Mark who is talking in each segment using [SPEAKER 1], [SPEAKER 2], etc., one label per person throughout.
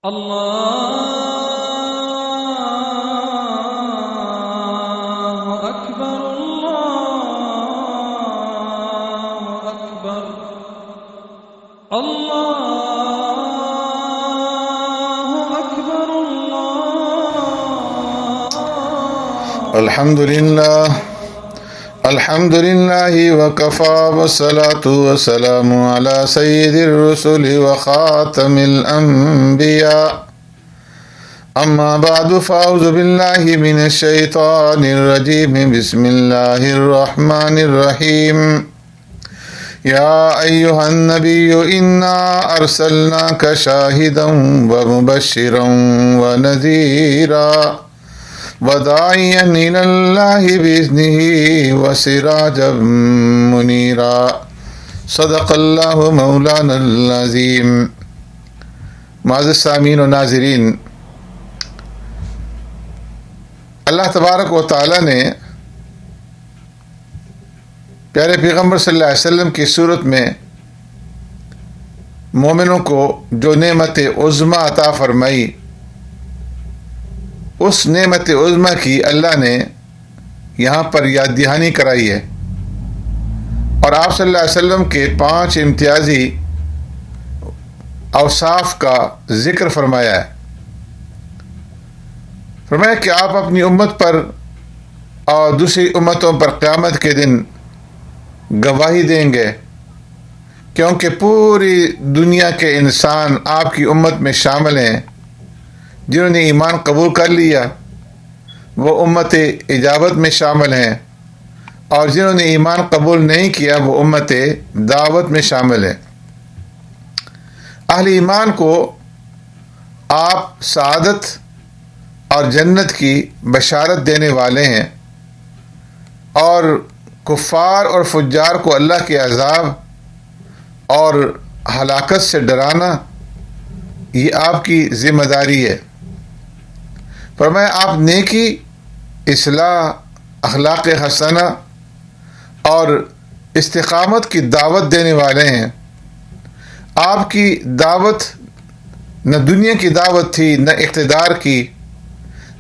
[SPEAKER 1] الله أكبر الله أكبر الله أكبر الله.
[SPEAKER 2] الحمد لله وكفى والصلاة والسلام على سيد الرسل وخاتم الأنبياء. أما بعد فأعوذ بالله من الشيطان الرجيم. بسم الله الرحمن الرحيم. يا أيها النبي إنا أرسلناك شاهدا ومبشرا ونذيرا وداعيا إلى الله بإذنه وسراجا منيرا. صدق الله مولانا العظيم. معزز سامعین و ناظرین، اللہ تبارک و تعالی نے پیارے پیغمبر صلی اللہ علیہ وسلم کی صورت میں مومنوں کو جو نعمت عظمیٰ عطا فرمائی، اس نعمت عظمیٰ کی اللہ نے یہاں پر یاد دہانی کرائی ہے، اور آپ صلی اللہ علیہ وسلم کے 5 امتیازی اوصاف کا ذکر فرمایا ہے۔ فرمایا کہ آپ اپنی امت پر اور دوسری امتوں پر قیامت کے دن گواہی دیں گے، کیونکہ پوری دنیا کے انسان آپ کی امت میں شامل ہیں۔ جنہوں نے ایمان قبول کر لیا وہ امت اجابت میں شامل ہیں، اور جنہوں نے ایمان قبول نہیں کیا وہ امت دعوت میں شامل ہیں۔ اہل ایمان کو آپ سعادت اور جنت کی بشارت دینے والے ہیں، اور کفار اور فجار کو اللہ کے عذاب اور ہلاکت سے ڈرانا یہ آپ کی ذمہ داری ہے۔ فرمایا آپ نیکی، اصلاح، اخلاق حسنہ اور استقامت کی دعوت دینے والے ہیں۔ آپ کی دعوت نہ دنیا کی دعوت تھی، نہ اقتدار کی،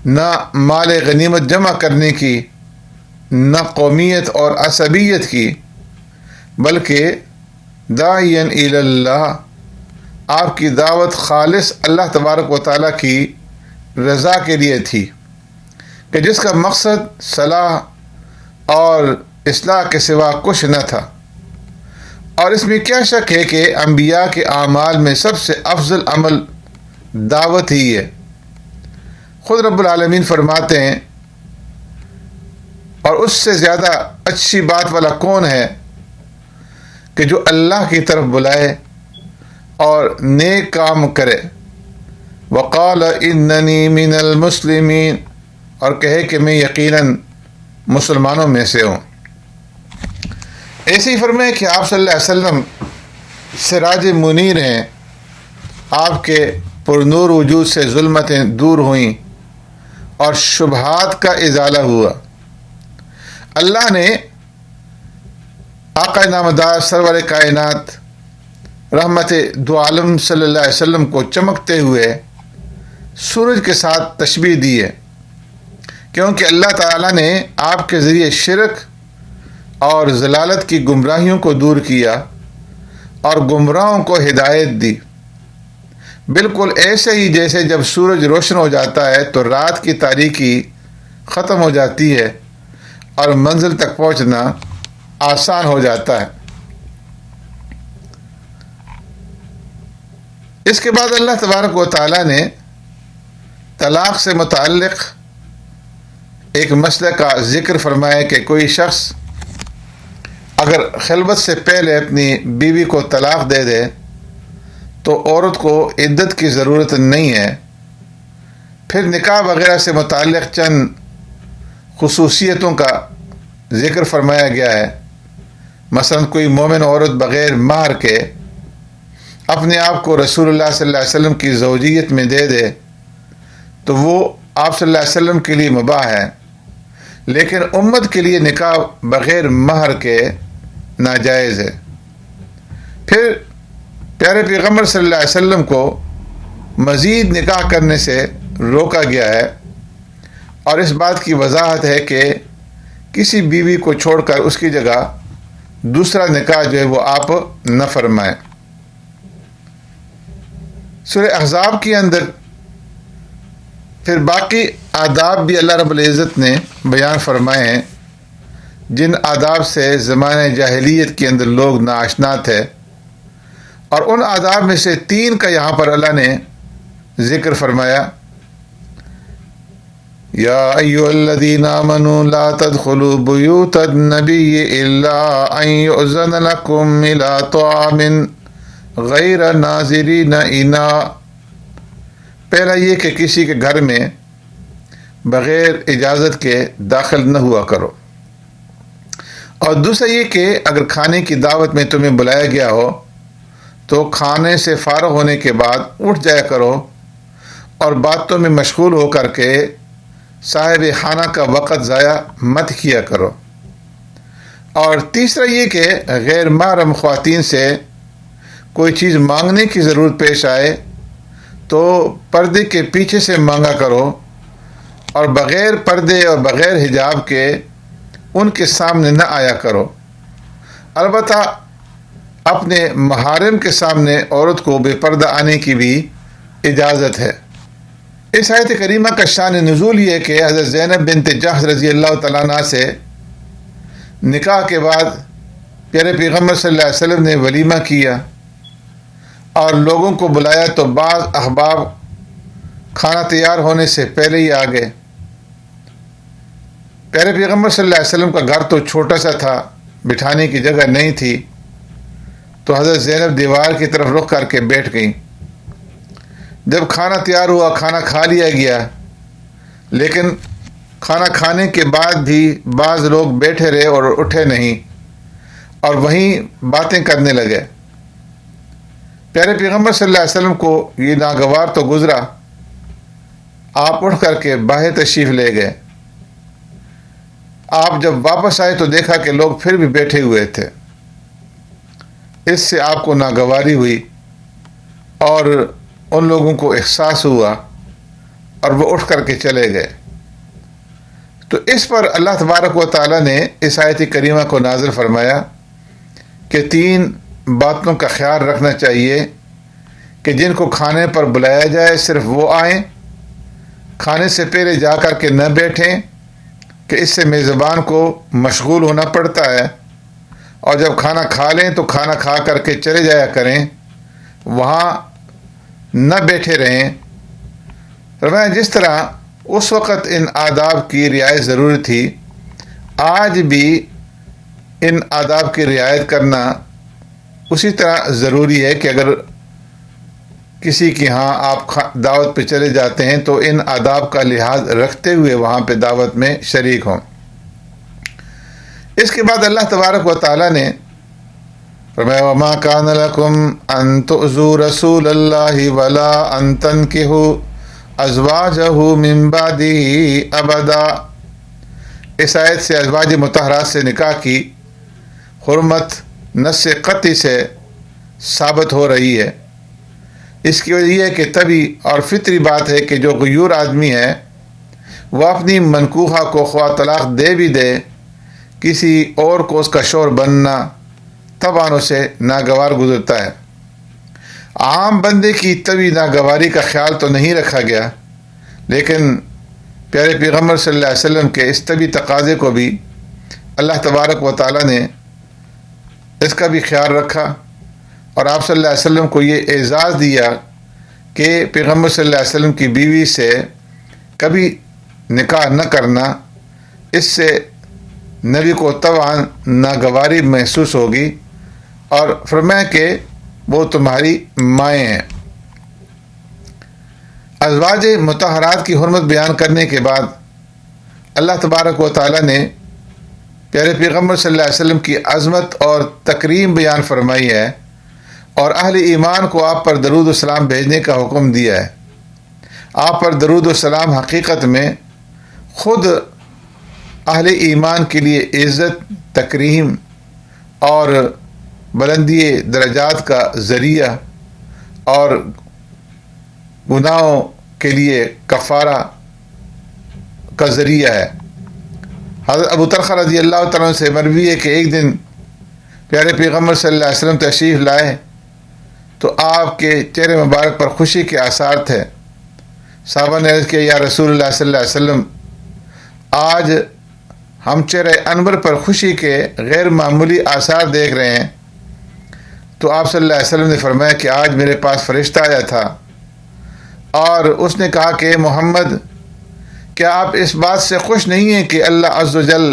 [SPEAKER 2] نہ مال غنیمت جمع کرنے کی، نہ قومیت اور عصبیت کی، بلکہ داعیاً الی اللہ، آپ کی دعوت خالص اللہ تبارک و تعالیٰ کی رضا کے لیے تھی، کہ جس کا مقصد صلاح اور اصلاح کے سوا کچھ نہ تھا۔ اور اس میں کیا شک ہے کہ انبیاء کے اعمال میں سب سے افضل عمل دعوت ہی ہے۔ خود رب العالمین فرماتے ہیں، اور اس سے زیادہ اچھی بات والا کون ہے کہ جو اللہ کی طرف بلائے اور نیک کام کرے۔ وقال اننی من المسلمین، اور کہے کہ میں یقیناً مسلمانوں میں سے ہوں۔ ایسے ہی فرمائے کہ آپ صلی اللہ علیہ وسلم سراج منیر ہیں، آپ کے پرنور وجود سے ظلمتیں دور ہوئیں اور شبہات کا ازالہ ہوا۔ اللہ نے آقا نامدار سرور کائنات رحمت دو عالم صلی اللہ علیہ وسلم کو چمکتے ہوئے سورج کے ساتھ تشبیہ دی ہے، کیونکہ اللہ تعالیٰ نے آپ کے ذریعے شرک اور ضلالت کی گمراہیوں کو دور کیا اور گمراہوں کو ہدایت دی، بالکل ایسے ہی جیسے جب سورج روشن ہو جاتا ہے تو رات کی تاریکی ختم ہو جاتی ہے اور منزل تک پہنچنا آسان ہو جاتا ہے۔ اس کے بعد اللہ تبارک و تعالیٰ نے طلاق سے متعلق ایک مسئلہ کا ذکر فرمایا کہ کوئی شخص اگر خلوت سے پہلے اپنی بیوی کو طلاق دے دے تو عورت کو عدت کی ضرورت نہیں ہے۔ پھر نکاح وغیرہ سے متعلق چند خصوصیتوں کا ذکر فرمایا گیا ہے۔ مثلا کوئی مومن عورت بغیر مہر کے اپنے آپ کو رسول اللہ صلی اللہ علیہ وسلم کی زوجیت میں دے دے تو وہ آپ صلی اللہ علیہ وسلم کے لیے مباح ہے، لیکن امت کے لیے نکاح بغیر مہر کے ناجائز ہے۔ پھر پیارے پیغمبر صلی اللہ علیہ وسلم کو مزید نکاح کرنے سے روکا گیا ہے، اور اس بات کی وضاحت ہے کہ کسی بیوی کو چھوڑ کر اس کی جگہ دوسرا نکاح جو ہے وہ آپ نہ فرمائیں۔ سورہ احزاب کے اندر پھر باقی آداب بھی اللہ رب العزت نے بیان فرمائے ہیں، جن آداب سے زمانہ جاہلیت کے اندر لوگ ناآشنا تھے، اور ان آداب میں سے 3 کا یہاں پر اللہ نے ذکر فرمایا۔ یا ایھا الذین آمنوا لا تدخلوا بیوت النبی الا ان یؤذن لکم الی طعام غیر ناظرین اناء۔ پہلا یہ کہ کسی کے گھر میں بغیر اجازت کے داخل نہ ہوا کرو، اور دوسرا یہ کہ اگر کھانے کی دعوت میں تمہیں بلایا گیا ہو تو کھانے سے فارغ ہونے کے بعد اٹھ جایا کرو، اور باتوں میں مشغول ہو کر کے صاحب خانہ کا وقت ضائع مت کیا کرو۔ اور تیسرا یہ کہ غیر محرم خواتین سے کوئی چیز مانگنے کی ضرورت پیش آئے تو پردے کے پیچھے سے مانگا کرو، اور بغیر پردے اور بغیر حجاب کے ان کے سامنے نہ آیا کرو۔ البتہ اپنے محارم کے سامنے عورت کو بے پردہ آنے کی بھی اجازت ہے۔ اس آیت کریمہ کا شان نزول یہ ہے کہ حضرت زینب بنت جحش رضی اللہ تعالیٰ عنہ سے نکاح کے بعد پیارے پیغمبر صلی اللہ علیہ وسلم نے ولیمہ کیا اور لوگوں کو بلایا، تو بعض احباب کھانا تیار ہونے سے پہلے ہی آ گئے۔ پیارے پیغمبر صلی اللہ علیہ وسلم کا گھر تو چھوٹا سا تھا، بٹھانے کی جگہ نہیں تھی، تو حضرت زینب دیوار کی طرف رخ کر کے بیٹھ گئیں۔ جب کھانا تیار ہوا، کھانا کھا لیا گیا، لیکن کھانا کھانے کے بعد بھی بعض لوگ بیٹھے رہے اور اٹھے نہیں، اور وہیں باتیں کرنے لگے۔ پیارے پیغمبر صلی اللہ علیہ وسلم کو یہ ناگوار تو گزرا، آپ اٹھ کر کے باہر تشریف لے گئے۔ آپ جب واپس آئے تو دیکھا کہ لوگ پھر بھی بیٹھے ہوئے تھے۔ اس سے آپ کو ناگواری ہوئی اور ان لوگوں کو احساس ہوا، اور وہ اٹھ کر کے چلے گئے۔ تو اس پر اللہ تبارک و تعالیٰ نے اس آیت کریمہ کو نازل فرمایا کہ 3 باتوں کا خیال رکھنا چاہیے کہ جن کو کھانے پر بلایا جائے صرف وہ آئیں، کھانے سے پہلے جا کر کے نہ بیٹھیں کہ اس سے میزبان کو مشغول ہونا پڑتا ہے، اور جب کھانا کھا لیں تو کھانا کھا کر کے چلے جایا کریں، وہاں نہ بیٹھے رہیں۔ فرمایا جس طرح اس وقت ان آداب کی رعایت ضروری تھی، آج بھی ان آداب کی رعایت کرنا اسی طرح ضروری ہے کہ اگر کسی کے ہاں آپ دعوت پہ چلے جاتے ہیں تو ان آداب کا لحاظ رکھتے ہوئے وہاں پہ دعوت میں شریک ہوں۔ اس کے بعد اللہ تبارک و تعالیٰ نے فرمایا وَمَا كَانَ لَكُمْ أَن تُؤْذُوا رَسُولَ اللَّهِ وَلَا أَن تَنكِحُوا أَزْوَاجَهُ مِن بَعْدِهِ أَبَدًا۔ اس آیت سے ازواج مطہرات سے نکاح کی حرمت نص قطعی سے ثابت ہو رہی ہے۔ اس کی وجہ یہ ہے کہ طبی اور فطری بات ہے کہ جو غیور آدمی ہے وہ اپنی منکوحہ کو خواہ طلاق دے بھی دے، کسی اور کو اس کا شوہر بننا طبعاً اسے ناگوار گزرتا ہے۔ عام بندے کی طبی ناگواری کا خیال تو نہیں رکھا گیا، لیکن پیارے پیغمبر صلی اللہ علیہ وسلم کے اس طبی تقاضے کو بھی اللہ تبارک و تعالیٰ نے اس کا بھی خیال رکھا، اور آپ صلی اللہ علیہ وسلم کو یہ اعزاز دیا کہ پیغمبر صلی اللہ علیہ وسلم کی بیوی سے کبھی نکاح نہ کرنا، اس سے نبی کو طبعاً ناگواری محسوس ہوگی، اور فرمایا کہ وہ تمہاری مائیں ہیں۔ ازواج مطہرات کی حرمت بیان کرنے کے بعد اللہ تبارک و تعالیٰ نے پیارے پیغمبر صلی اللہ علیہ وسلم کی عظمت اور تکریم بیان فرمائی ہے، اور اہل ایمان کو آپ پر درود و سلام بھیجنے کا حکم دیا ہے۔ آپ پر درود و سلام حقیقت میں خود اہل ایمان کے لیے عزت، تکریم اور بلندی درجات کا ذریعہ اور گناہوں کے لیے کفارہ کا ذریعہ ہے۔ حضرت ابو طلحہ رضی اللہ تعالیٰ عنہ سے مروی ہے کہ ایک دن پیارے پیغمبر صلی اللہ علیہ وسلم تشریف لائے تو آپ کے چہرے مبارک پر خوشی کے آثار تھے۔ صحابہ نے عرض کیا یا رسول اللہ صلی اللہ علیہ وسلم، آج ہم چہرے انور پر خوشی کے غیر معمولی آثار دیکھ رہے ہیں۔ تو آپ صلی اللہ علیہ وسلم نے فرمایا کہ آج میرے پاس فرشتہ آیا تھا اور اس نے کہا کہ محمد، کیا آپ اس بات سے خوش نہیں ہیں کہ اللہ عز و جل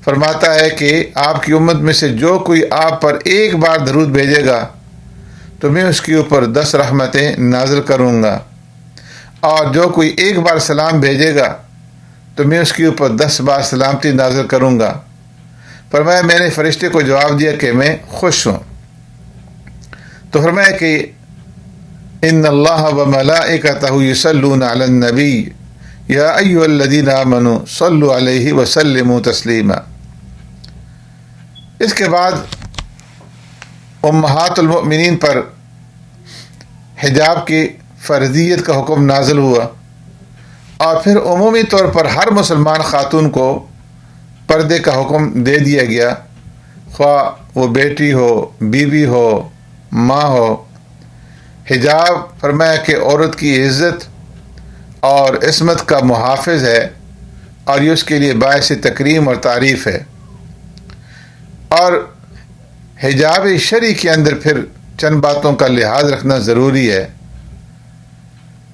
[SPEAKER 2] فرماتا ہے کہ آپ کی امت میں سے جو کوئی آپ پر ایک بار درود بھیجے گا تو میں اس کے اوپر 10 رحمتیں نازل کروں گا، اور جو کوئی ایک بار سلام بھیجے گا تو میں اس کے اوپر 10 بار سلامتی نازل کروں گا۔ فرمایا میں نے فرشتے کو جواب دیا کہ میں خوش ہوں۔ تو فرمایا کہ ان اللہ و ملائکتہ یصلون علی النبی یا ایھا الذین آمنوا صلوا علیہ وسلموا تسلیما۔ اس کے بعد امہات المؤمنین پر حجاب کی فرضیت کا حکم نازل ہوا، اور پھر عمومی طور پر ہر مسلمان خاتون کو پردے کا حکم دے دیا گیا، خواہ وہ بیٹی ہو، بیوی ہو، ماں ہو۔ حجاب فرمایا کہ عورت کی عزت اور عصمت کا محافظ ہے، اور یہ اس کے لیے باعث تکریم اور تعریف ہے۔ اور حجاب شرعی کے اندر پھر چند باتوں کا لحاظ رکھنا ضروری ہے۔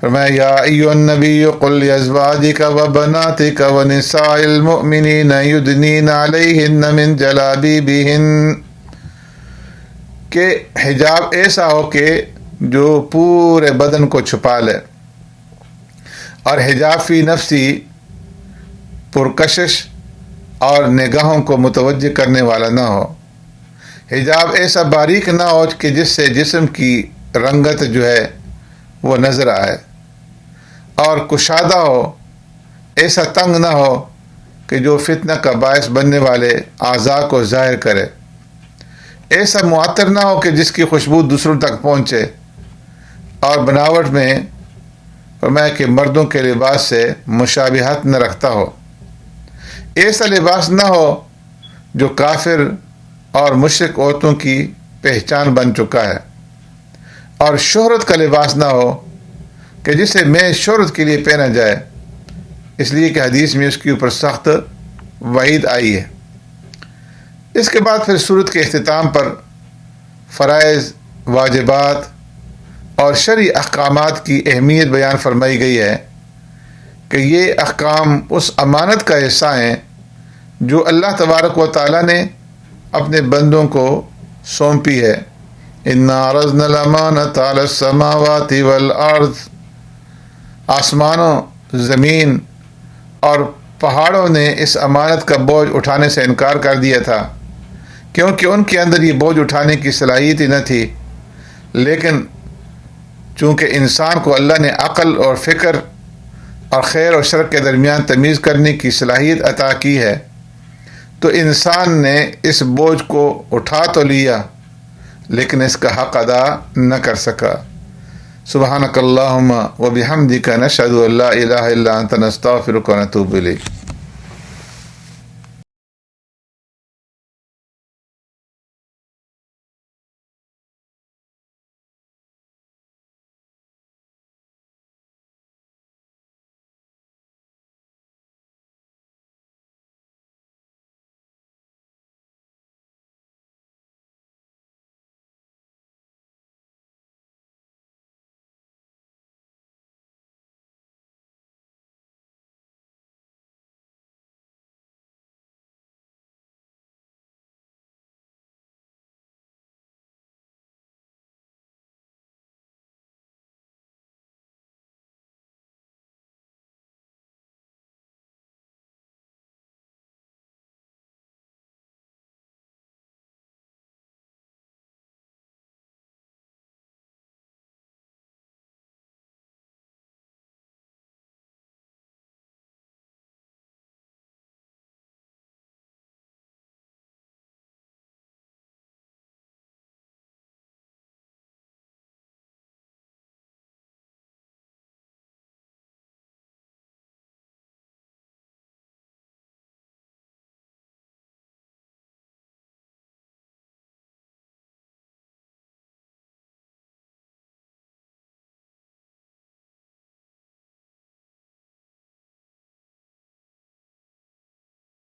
[SPEAKER 2] فرمایا یا ایھا النبی قل لازواجک وبناتک ونساء المؤمنین یدنین علیہن من جلابیبہن، کہ حجاب ایسا ہو کہ جو پورے بدن کو چھپا لے، اور حجاب فی نفسی پرکشش اور نگاہوں کو متوجہ کرنے والا نہ ہو۔ حجاب ایسا باریک نہ ہو کہ جس سے جسم کی رنگت جو ہے وہ نظر آئے، اور کشادہ ہو، ایسا تنگ نہ ہو کہ جو فتنہ کا باعث بننے والے اعضاء کو ظاہر کرے، ایسا معطر نہ ہو کہ جس کی خوشبو دوسروں تک پہنچے، اور بناوٹ میں فرمایا کہ مردوں کے لباس سے مشابہت نہ رکھتا ہو۔ ایسا لباس نہ ہو جو کافر اور مشرک عورتوں کی پہچان بن چکا ہے، اور شہرت کا لباس نہ ہو کہ جسے میں شہرت کے لیے پہنا جائے، اس لیے کہ حدیث میں اس کے اوپر سخت وعید آئی ہے۔ اس کے بعد پھر سورت کے اختتام پر فرائض، واجبات اور شرعی احکامات کی اہمیت بیان فرمائی گئی ہے کہ یہ احکام اس امانت کا حصہ ہیں جو اللہ تبارک و تعالیٰ نے اپنے بندوں کو سونپی ہے۔ اِنَّا عَرَضْنَا الْأَمَانَةَ عَلَى السَّمَاوَاتِ وَالْأَرْضِ، آسمانوں، زمین اور پہاڑوں نے اس امانت کا بوجھ اٹھانے سے انکار کر دیا تھا، کیونکہ ان کے اندر یہ بوجھ اٹھانے کی صلاحیت ہی نہ تھی۔ لیکن چونکہ انسان کو اللہ نے عقل اور فکر اور خیر اور شر کے درمیان تمیز کرنے کی صلاحیت عطا کی ہے، تو انسان نے اس بوجھ کو اٹھا تو لیا لیکن اس کا حق ادا نہ کر سکا۔ سبحانک اللہم و بحمدک نشہد ان لا الہ الا انت نستغفرک و نتوب الیک۔